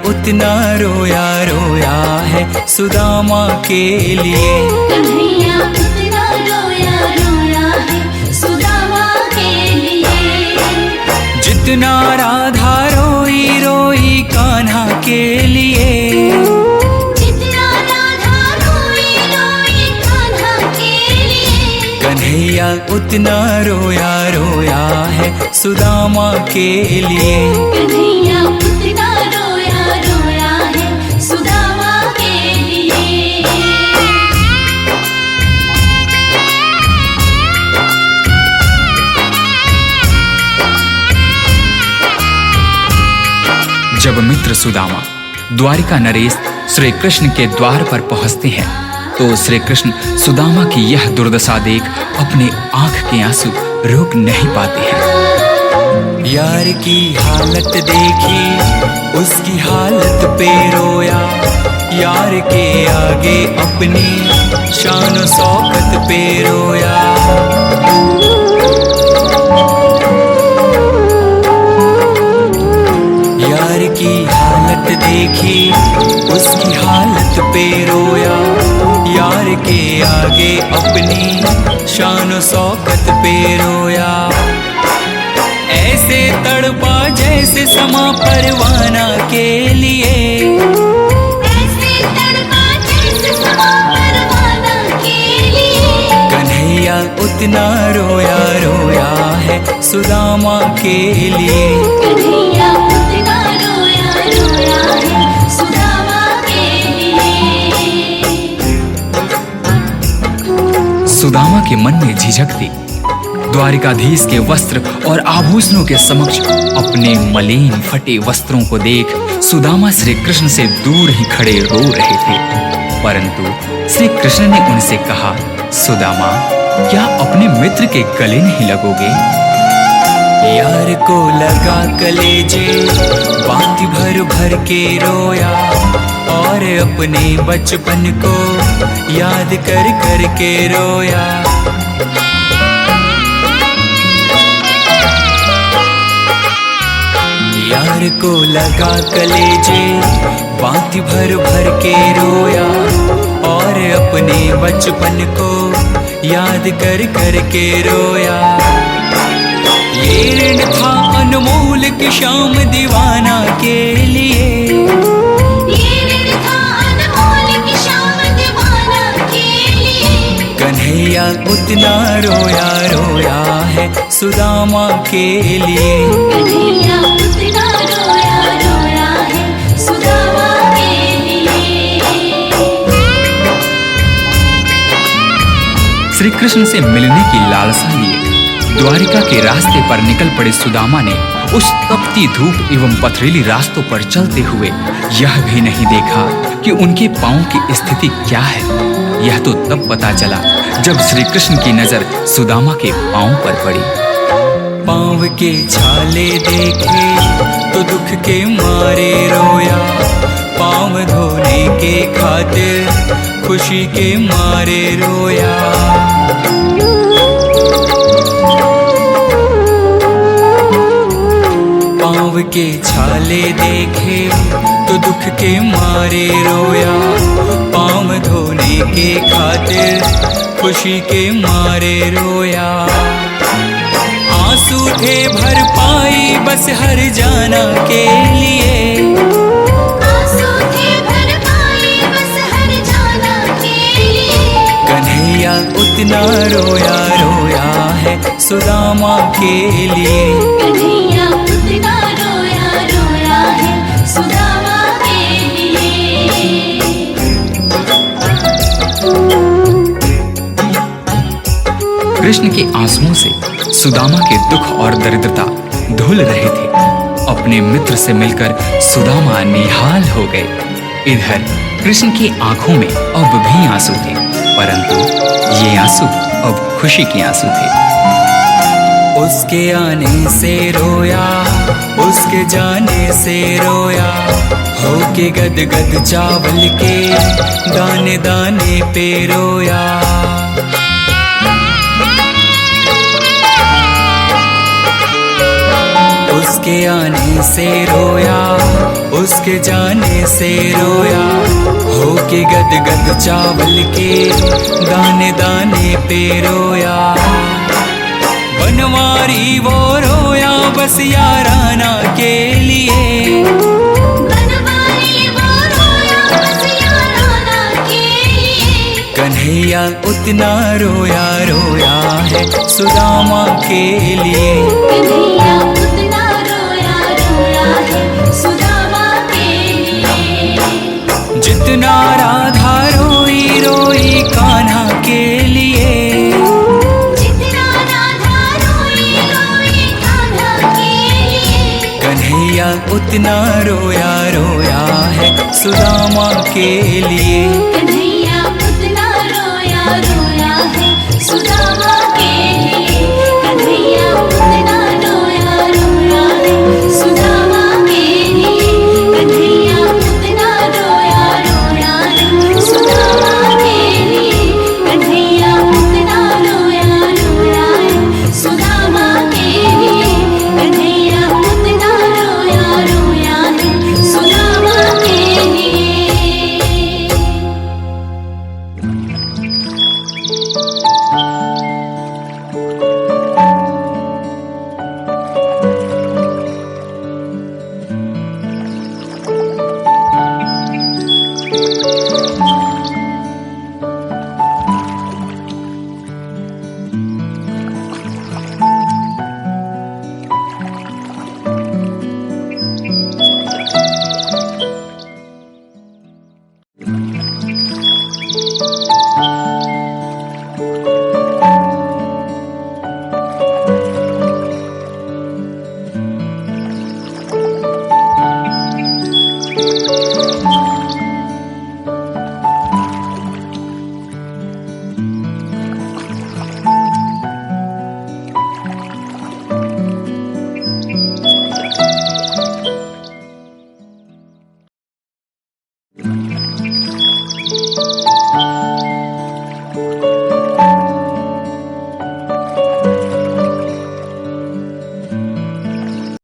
उतना रोया रोया है सुदामा के लिए। कन्हैया उतना रोया रोया है सुदामा के लिए। जितना राधा रोई रोई कान्हा के लिए, जितना राधा रोई रोई कान्हा के लिए। कन्हैया उतना रोया रोया है सुदामा के लिए। कन्हैया उतना रोया रोया है सुदामा के लिए। जब मित्र सुदामा द्वारिका नरेश श्री कृष्ण के द्वार पर पहुंचते हैं तो श्री कृष्ण सुदामा की यह दुर्दशा देख अपने आंख के आंसू रोक नहीं पाते हैं। यार की हालत देखी उसकी हालत पे रोया, यार के आगे अपनी शान शौकत पे रोया। यार की हालत देखी उसकी हालत पे रोया, यार के आगे अपनी शान शौकत पे रोया। ऐसे तड़पा जैसे समा परवाना के लिए, ऐसे तड़पा जैसे समा परवाना के लिए। कन्हैया उतना रोया रोया है सुदामा के लिए। कन्हैया उतना रोया रोया है सुदामा के लिए। सुदामा के मन में झिझक थी। द्वारिकाधीश के वस्त्र और आभूषणों के समक्ष अपने मलिन फटे वस्त्रों को देख सुदामा श्री कृष्ण से दूर ही खड़े रो रहे थे। परंतु श्री कृष्ण ने उनसे कहा, सुदामा, क्या अपने मित्र के गले नहीं लगोगे? यार को लगा कलेजे बाती भर भर के रोया, और अपने बचपन को याद कर कर के रोया। यार को लगा कलेजे बाती भर भर के रोया, और अपने बचपन को याद कर कर के रोया। ये ऋण था अनमोल की शाम दीवाना के लिए, ये ऋण था अनमोल की शाम दीवाना के लिए। कन्हैया उतना रोया रोया है सुदामा के लिए। कन्हैया उतना रोया रोया है सुदामा के लिए। श्री कृष्ण से मिलने की लालसा लिए द्वारिका के रास्ते पर निकल पड़े सुदामा ने उस तपती धूप एवं पथरीली रास्तों पर चलते हुए यह भी नहीं देखा कि उनके पांव की स्थिति क्या है। यह तो तब पता चला जब श्री कृष्ण की नजर सुदामा के पांव पर पड़ी। पाँव के छाले देखे तो दुख के मारे रोया, पाँव धोने के खातिर खुशी के मारे रोया। पाँव के छाले देखे तो दुख के मारे रोया, पाँव धोने के खातिर खुशी के मारे रोया। आंसू थे भर पाई बस हर जाना के लिए, आंसू थे भर पाई बस हर जाना के लिए। कन्हैया उतना रोया रोया है सुदामा के लिए। कन्हैया उतना रोया रोया है सुदामा के लिए। कृष्ण के आंसुओं से सुदामा के दुख और दरिद्रता धुल रहे थे। अपने मित्र से मिलकर सुदामा निहाल हो गए। इधर कृष्ण की आंखों में अब भी आंसू थे, परंतु ये आंसू अब खुशी के आंसू थे। उसके आने से रोया, उसके जाने से रोया, होके गद गद चावल के दाने दाने पे रोया। उसके आने से रोया, उसके जाने से रोया, हो के गद गद चावल के दाने दाने पे रोया। बनवारी वो रोया बस याराना के लिए, बनवारी वो रोया बस याराना के लिए। कन्हैया उतना रोया रोया है सुदामा के लिए। कन्हैया उतना रोया रोया है सुदामा के लिए। जितना राधा रोई रोई कान्हा के लिए, जितना राधा रोई रोई कान्हा के लिए। कन्हैया उतना रोया रोया है सुदामा के लिए। कन्हैया